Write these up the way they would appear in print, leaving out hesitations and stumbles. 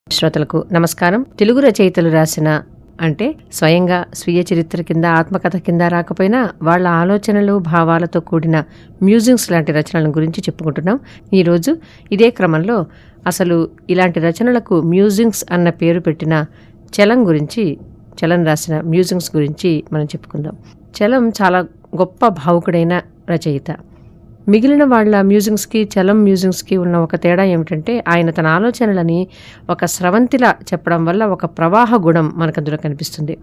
శ్రోతలకు నమస్కారం. తెలుగు రచయితలు రాసిన అంటే స్వయంగా స్వీయ చరిత్ర కింద ఆత్మకథ కింద రాకపోయినా వాళ్ళ ఆలోచనలు భావాలతో కూడిన మ్యూజింగ్స్ లాంటి రచనల గురించి చెప్పుకుంటున్నాం. ఈరోజు ఇదే క్రమంలో అసలు ఇలాంటి రచనలకు మ్యూజింగ్స్ అన్న పేరు పెట్టిన చలం రాసిన మ్యూజింగ్స్ గురించి మనం చెప్పుకుందాం. చలం చాలా గొప్ప భావుకుడైన రచయిత. మిగిలిన వాళ్ళ మ్యూజింగ్స్కి చలం మ్యూజింగ్స్కి ఉన్న ఒక తేడా ఏమిటంటే ఆయన తన ఆలోచనలని ఒక స్రవంతిలా చెప్పడం వల్ల ఒక ప్రవాహ గుణం మనకు అందులో కనిపిస్తుంది.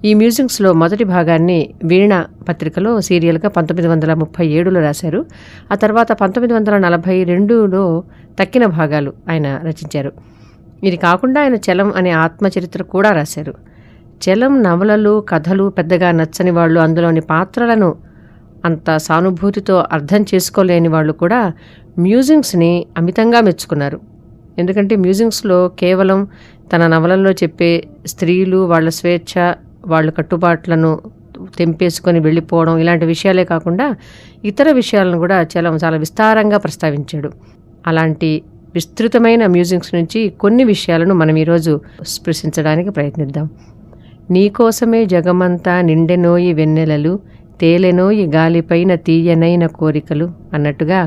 ఈ మ్యూజింగ్స్లో మొదటి భాగాన్ని వీణ పత్రికలో సీరియల్గా 1937లో రాశారు. ఆ తర్వాత 1942లో తక్కిన భాగాలు ఆయన రచించారు. ఇది కాకుండా ఆయన చలం అనే ఆత్మచరిత్ర కూడా రాశారు. చలం నవలలు కథలు పెద్దగా నచ్చని వాళ్ళు, అందులోని పాత్రలను అంత సానుభూతితో అర్థం చేసుకోలేని వాళ్ళు కూడా మ్యూజింగ్స్ని అమితంగా మెచ్చుకున్నారు. ఎందుకంటే మ్యూజింగ్స్లో కేవలం తన నవలల్లో చెప్పే స్త్రీలు, వాళ్ళ స్వేచ్ఛ, వాళ్ళ కట్టుబాట్లను తెంపేసుకొని వెళ్ళిపోవడం ఇలాంటి విషయాలే కాకుండా ఇతర విషయాలను కూడా చాలా విస్తారంగా ప్రస్తావించాడు. అలాంటి విస్తృతమైన మ్యూజింగ్స్ నుంచి కొన్ని విషయాలను మనం ఈరోజు స్పృశించడానికి ప్రయత్నిద్దాం. నీకోసమే జగమంతా నిండెనోయి వెన్నెలలు, తేలెనోయి గాలిపైన తీయనైన కోరికలు అన్నట్టుగా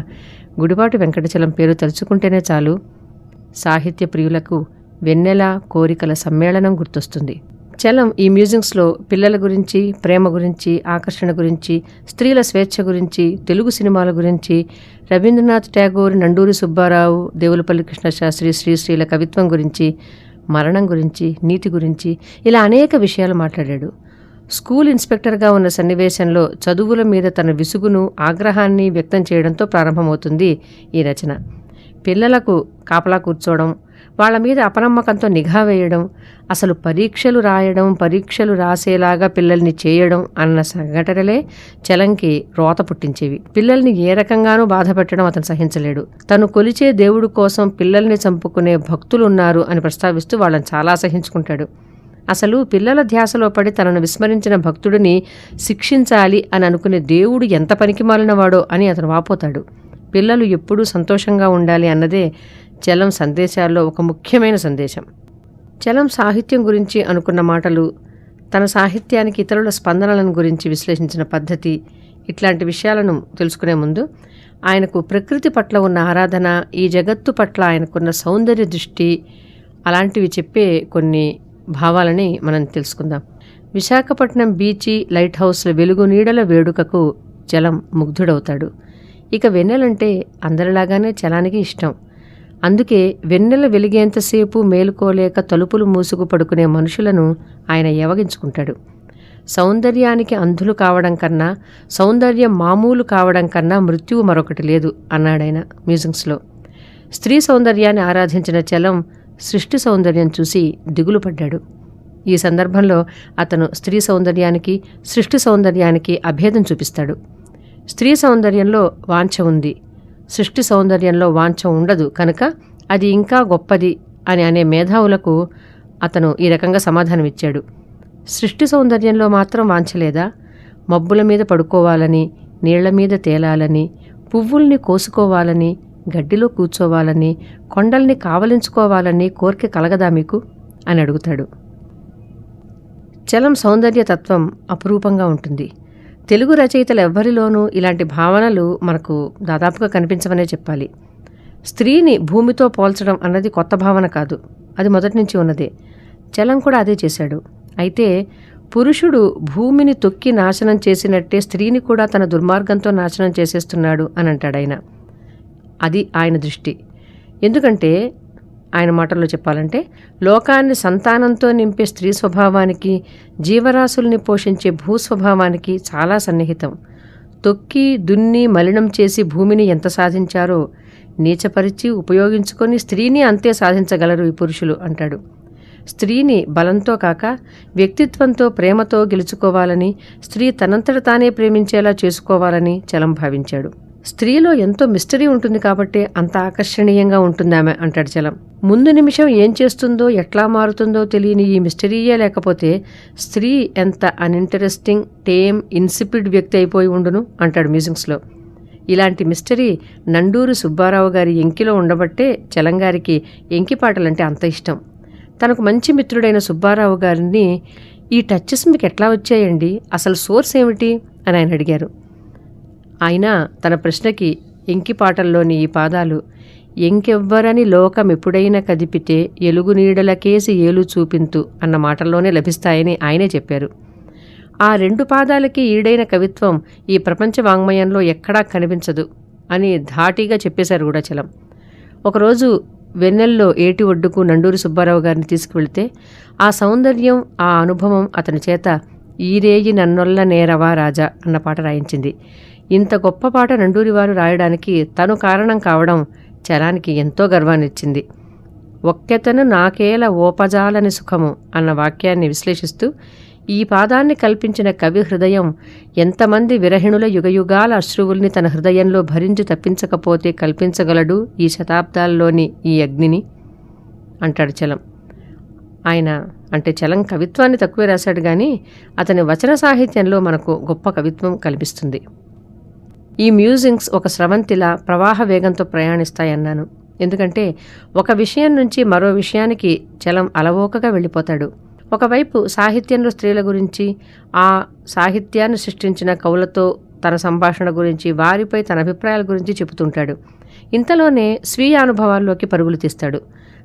గుడిపాటి వెంకటచలం పేరు తలుచుకుంటేనే చాలు సాహిత్య ప్రియులకు వెన్నెల కోరికల సమ్మేళనం గుర్తొస్తుంది. చలం ఈ మ్యూజింగ్స్లో పిల్లల గురించి, ప్రేమ గురించి, ఆకర్షణ గురించి, స్త్రీల స్వేచ్ఛ గురించి, తెలుగు సినిమాల గురించి, రవీంద్రనాథ్ ఠాగూర్, నండూరి సుబ్బారావు, దేవులపల్లి కృష్ణశాస్త్రి, శ్రీశ్రీల కవిత్వం గురించి, మరణం గురించి, నీతి గురించి ఇలా అనేక విషయాలు మాట్లాడాడు. స్కూల్ ఇన్స్పెక్టర్గా ఉన్న సన్నివేశంలో చదువుల మీద తన విసుగును, ఆగ్రహాన్ని వ్యక్తం చేయడంతో ప్రారంభమవుతుంది ఈ రచన. పిల్లలకు కాపలా కూర్చోవడం, వాళ్ళ మీద అపనమ్మకంతో నిఘా వేయడం, అసలు పరీక్షలు రాయడం, పరీక్షలు రాసేలాగా పిల్లల్ని చేయడం అన్న సంఘటనలే చలంకి రోత పుట్టించేవి. పిల్లల్ని ఏ రకంగానూ బాధ పెట్టడం అతను సహించలేడు. తను కొలిచే దేవుడి కోసం పిల్లల్ని చంపుకునే భక్తులున్నారు అని ప్రస్తావిస్తూ వాళ్ళని చాలా సహించుకుంటాడు. అసలు పిల్లల ధ్యాసలో పడి తనను విస్మరించిన భక్తుడిని శిక్షించాలి అని అనుకునే దేవుడు ఎంత పనికిమాలినవాడో అని అతను వాపోతాడు. పిల్లలు ఎప్పుడూ సంతోషంగా ఉండాలి అన్నదే చలం సందేశాల్లో ఒక ముఖ్యమైన సందేశం. చలం సాహిత్యం గురించి అనుకున్న మాటలు, తన సాహిత్యానికి ఇతరుల స్పందనలను గురించి విశ్లేషించిన పద్ధతి, ఇట్లాంటి విషయాలను తెలుసుకునే ముందు ఆయనకు ప్రకృతి పట్ల ఉన్న ఆరాధన, ఈ జగత్తు పట్ల ఆయనకున్న సౌందర్య దృష్టి అలాంటివి చెప్పే కొన్ని భావాలని మనం తెలుసుకుందాం. విశాఖపట్నం బీచి, లైట్ హౌస్ల వెలుగు నీడల వేడుకకు చలం ముగ్ధుడవుతాడు. ఇక వెన్నెలంటే అందరిలాగానే చలానికి ఇష్టం. అందుకే వెన్నెల వెలిగేంతసేపు మేలుకోలేక తలుపులు మూసుకు పడుకునే మనుషులను ఆయన ఏవగించుకుంటాడు. సౌందర్యానికి అంధులు కావడం కన్నా, సౌందర్యం మామూలు కావడం కన్నా మృత్యువు మరొకటి లేదు అన్నాడాయన మ్యూజింగ్స్లో. స్త్రీ సౌందర్యాన్ని ఆరాధించిన చలం సృష్టి సౌందర్యం చూసి దిగులు పడ్డాడు. ఈ సందర్భంలో అతను స్త్రీ సౌందర్యానికి, సృష్టి సౌందర్యానికి అభేదం చూపిస్తాడు. స్త్రీ సౌందర్యంలో వాంఛ ఉంది, సృష్టి సౌందర్యంలో వాంఛ ఉండదు కనుక అది ఇంకా గొప్పది అని అనే మేధావులకు అతను ఈ రకంగా సమాధానమిచ్చాడు. సృష్టి సౌందర్యంలో మాత్రం వాంఛలేదా? మబ్బుల మీద పడుకోవాలని, నీళ్ల మీద తేలాలని, పువ్వుల్ని కోసుకోవాలని, గడ్డిలో కూర్చోవాలని, కొండల్ని కావలించుకోవాలని కోరిక కలగదా మీకు అని అడుగుతాడు. చలం సౌందర్య తత్వం అపురూపంగా ఉంటుంది. తెలుగు రచయితలు ఎవ్వరిలోనూ ఇలాంటి భావనలు మనకు దాదాపుగా కనిపించవనే చెప్పాలి. స్త్రీని భూమితో పోల్చడం అన్నది కొత్త భావన కాదు, అది మొదటి నుంచి ఉన్నదే. చలం కూడా అదే చేశాడు. అయితే పురుషుడు భూమిని తొక్కి నాశనం చేసినట్టే స్త్రీని కూడా తన దుర్మార్గంతో నాశనం చేసేస్తున్నాడు అని అంటాడు ఆయన. అది ఆయన దృష్టి. ఎందుకంటే ఆయన మాటల్లో చెప్పాలంటే లోకాన్ని సంతానంతో నింపే స్త్రీ స్వభావానికి, జీవరాశుల్ని పోషించే భూస్వభావానికి చాలా సన్నిహితం. తొక్కి దున్ని మలినం చేసి భూమిని ఎంత సాధించారో నీచపరిచి ఉపయోగించుకొని స్త్రీని అంతే సాధించగలరు ఈ పురుషులు అంటాడు. స్త్రీని బలంతో కాక వ్యక్తిత్వంతో, ప్రేమతో గెలుచుకోవాలని, స్త్రీ తనంతట తానే ప్రేమించేలా చేసుకోవాలని చలం భావించాడు. స్త్రీలో ఎంతో మిస్టరీ ఉంటుంది కాబట్టి అంత ఆకర్షణీయంగా ఉంటుందామె అంటాడు చలం. ముందు నిమిషం ఏం చేస్తుందో, ఎట్లా మారుతుందో తెలియని ఈ మిస్టరీయే లేకపోతే స్త్రీ ఎంత అన్ఇంటరెస్టింగ్, టేమ్, ఇన్సిపిడ్ వ్యక్తి అయిపోయి ఉండును అంటాడు మ్యూజింగ్స్లో. ఇలాంటి మిస్టరీ నండూరి సుబ్బారావు గారి ఎంకిలో ఉండబట్టే చలంగారికి ఎంకి పాటలంటే అంత ఇష్టం. తనకు మంచి మిత్రుడైన సుబ్బారావు గారిని ఈ టచెస్ మీకు ఎట్లా వచ్చాయండి, అసలు సోర్స్ ఏమిటి అని ఆయన అడిగారు. ఆయన తన ప్రశ్నకి ఎంకి పాటల్లోని ఈ పాదాలు ఎంకెవ్వరని లోకమెప్పుడైనా కదిపితే ఎలుగు నీడలకేసి ఏలు చూపింతు అన్న మాటల్లోనే లభిస్తాయని ఆయనే చెప్పారు. ఆ 2 పాదాలకి ఈడైన కవిత్వం ఈ ప్రపంచ వాంగ్మయంలో ఎక్కడా కనిపించదు అని ధాటిగా చెప్పేశారు కూడా చలం. ఒకరోజు వెన్నెల్లో ఏటి ఒడ్డుకు నండూరి సుబ్బారావు గారిని తీసుకువెళితే ఆ సౌందర్యం, ఆ అనుభవం అతని చేత ఈరేయి నన్నొల్ల నేరవా రాజా అన్న పాట రాయించింది. ఇంత గొప్ప పాట నండూరి వారు రాయడానికి తను కారణం కావడం చలానికి ఎంతో గర్వాన్నిచ్చింది. ఒక్కెతను నాకేల ఓపజాలని సుఖము అన్న వాక్యాన్ని విశ్లేషిస్తూ ఈ పాదాన్ని కల్పించిన కవి హృదయం ఎంతమంది విరహిణుల యుగయుగాల అశ్రువుల్ని తన హృదయంలో భరించి తప్పించకపోతే కల్పించగలడు ఈ శతాబ్దాల్లోని ఈ అగ్నిని అంటాడు చలం. ఆయన అంటే చలం కవిత్వాన్ని తక్కువే రాశాడు కానీ అతని వచన సాహిత్యంలో మనకు గొప్ప కవిత్వం కల్పిస్తుంది. ఈ మ్యూజింగ్స్ ఒక స్రవంతిలా ప్రవాహ వేగంతో ప్రయాణిస్తాయన్నాను. ఎందుకంటే ఒక విషయం నుంచి మరో విషయానికి చలం అలవోకగా వెళ్ళిపోతాడు. ఒకవైపు సాహిత్యంలో స్త్రీల గురించి, ఆ సాహిత్యాన్ని సృష్టించిన కవులతో తన సంభాషణ గురించి, వారిపై తన అభిప్రాయాల గురించి చెబుతుంటాడు. ఇంతలోనే స్వీయ అనుభవాల్లోకి పరుగులు తీస్తాడు.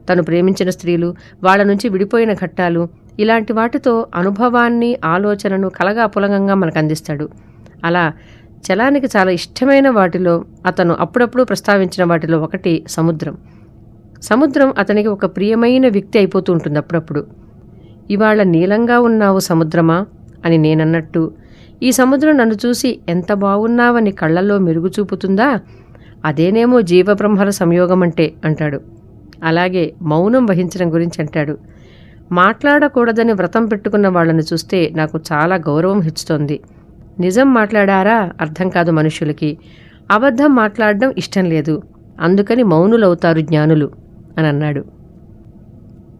తను ప్రేమించిన స్త్రీలు, వాళ్ళ నుంచి విడిపోయిన ఘట్టాలు, ఇలాంటి వాటితో అనుభవాన్ని, ఆలోచనను కలగాపులగంగా మనకు అందిస్తాడు. అలా చలానికి చాలా ఇష్టమైన వాటిలో, అతను అప్పుడప్పుడు ప్రస్తావించిన వాటిలో ఒకటి సముద్రం. సముద్రం అతనికి ఒక ప్రియమైన వ్యక్తి అయిపోతూ ఉంటుంది అప్పుడప్పుడు. ఇవాళ నీలంగా ఉన్నావు సముద్రమా అని నేనన్నట్టు, ఈ సముద్రం నన్ను చూసి ఎంత బాగున్నావని కళ్ళల్లో మెరుగు చూపుతుందా, అదేనేమో జీవబ్రహ్మల సంయోగం అంటే అంటాడు. అలాగే మౌనం వహించడం గురించి అంటాడు. మాట్లాడకూడదని వ్రతం పెట్టుకున్న వాళ్ళని చూస్తే నాకు చాలా గౌరవం హెచ్చుతోంది. నిజం మాట్లాడారా అర్థం కాదు మనుషులకి, అబద్ధం మాట్లాడడం ఇష్టం లేదు, అందుకని మౌనులవుతారు జ్ఞానులు అని అన్నాడు.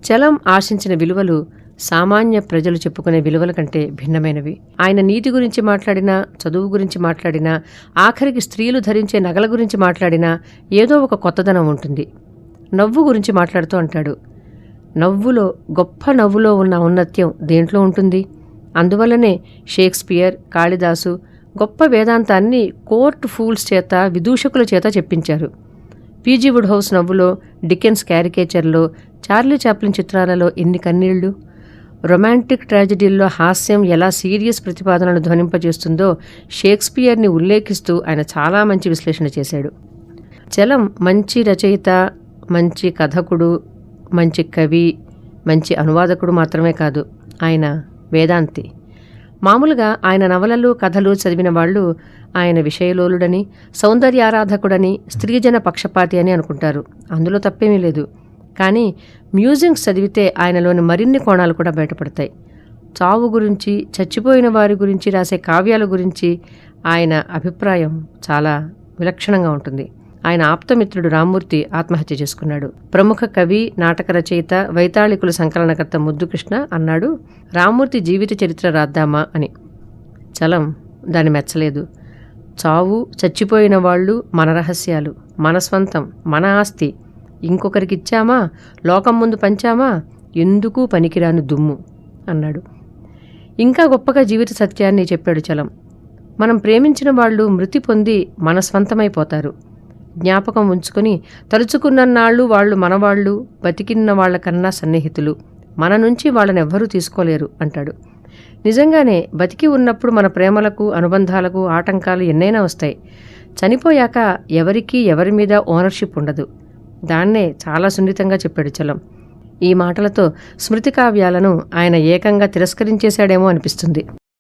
చలం ఆశించిన విలువలు సామాన్య ప్రజలు చెప్పుకునే విలువల కంటే భిన్నమైనవి. ఆయన నీతి గురించి మాట్లాడినా, చదువు గురించి మాట్లాడినా, ఆఖరికి స్త్రీలు ధరించే నగల గురించి మాట్లాడినా ఏదో ఒక కొత్తదనం ఉంటుంది. నవ్వు గురించి మాట్లాడుతూ అంటాడు, నవ్వులో, గొప్ప నవ్వులో ఉన్న ఔన్నత్యం దేంట్లో ఉంటుంది? అందువల్లనే షేక్స్పియర్, కాళిదాసు గొప్ప వేదాంతాన్ని కోర్ట్ ఫూల్స్ చేత, విదూషకుల చేత చెప్పించారు. పీజీ వుడ్ హౌస్ నవ్వులో, డికెన్స్ క్యారికేచర్లో, చార్లీ చాప్లిన్ చిత్రాలలో ఎన్ని కన్నీళ్లు! రొమాంటిక్ ట్రాజడీల్లో హాస్యం ఎలా సీరియస్ ప్రతిపాదనలు ధ్వనింపజేస్తుందో షేక్స్పియర్ని ఉల్లేఖిస్తూ ఆయన చాలా మంచి విశ్లేషణ చేశాడు. చలం మంచి రచయిత, మంచి కథకుడు, మంచి కవి, మంచి అనువాదకుడు మాత్రమే కాదు, ఆయన వేదాంతి. మామూలుగా ఆయన నవలలు, కథలు చదివిన వాళ్ళు ఆయన విషయలోలుడని, సౌందర్యారాధకుడని, స్త్రీజన పక్షపాతి అని అనుకుంటారు. అందులో తప్పేమీ లేదు. కానీ మ్యూజింగ్స్ చదివితే ఆయనలోని మరిన్ని కోణాలు కూడా బయటపడతాయి. చావు గురించి, చచ్చిపోయిన వారి గురించి రాసే కావ్యాల గురించి ఆయన అభిప్రాయం చాలా విలక్షణంగా ఉంటుంది. ఆయన ఆప్తమిత్రుడు రామ్మూర్తి ఆత్మహత్య చేసుకున్నాడు. ప్రముఖ కవి, నాటక రచయిత, వైతాళికుల సంకలనకర్త ముద్దుకృష్ణ అన్నాడు, రామ్మూర్తి జీవిత చరిత్ర రాద్దామా అని. చలం దాన్ని మెచ్చలేదు. చావు, చచ్చిపోయిన వాళ్ళు మన రహస్యాలు, మన స్వంతం, మన ఆస్తి, ఇంకొకరికిచ్చామా, లోకం ముందు పంచామా, ఎందుకు పనికిరాని దుమ్ము అన్నాడు. ఇంకా గొప్పగా జీవిత సత్యాన్ని చెప్పాడు చలం. మనం ప్రేమించిన వాళ్ళు మృతి పొంది మన స్వంతమైపోతారు. జ్ఞాపకం ఉంచుకొని తలుచుకున్నన్నాళ్ళు వాళ్ళు మనవాళ్ళు, బతికిన్న వాళ్ళకన్నా సన్నిహితులు, మన నుంచి వాళ్ళనెవ్వరూ తీసుకోలేరు అంటాడు. నిజంగానే బతికి ఉన్నప్పుడు మన ప్రేమలకు, అనుబంధాలకు ఆటంకాలు ఎన్నైనా వస్తాయి. చనిపోయాక ఎవరికీ ఎవరి మీద ఓనర్షిప్ ఉండదు. దాన్నే చాలా సున్నితంగా చెప్పాడు చలం. ఈ మాటలతో స్మృతి కావ్యాలను ఆయన ఏకంగా తిరస్కరించేశాడేమో అనిపిస్తుంది.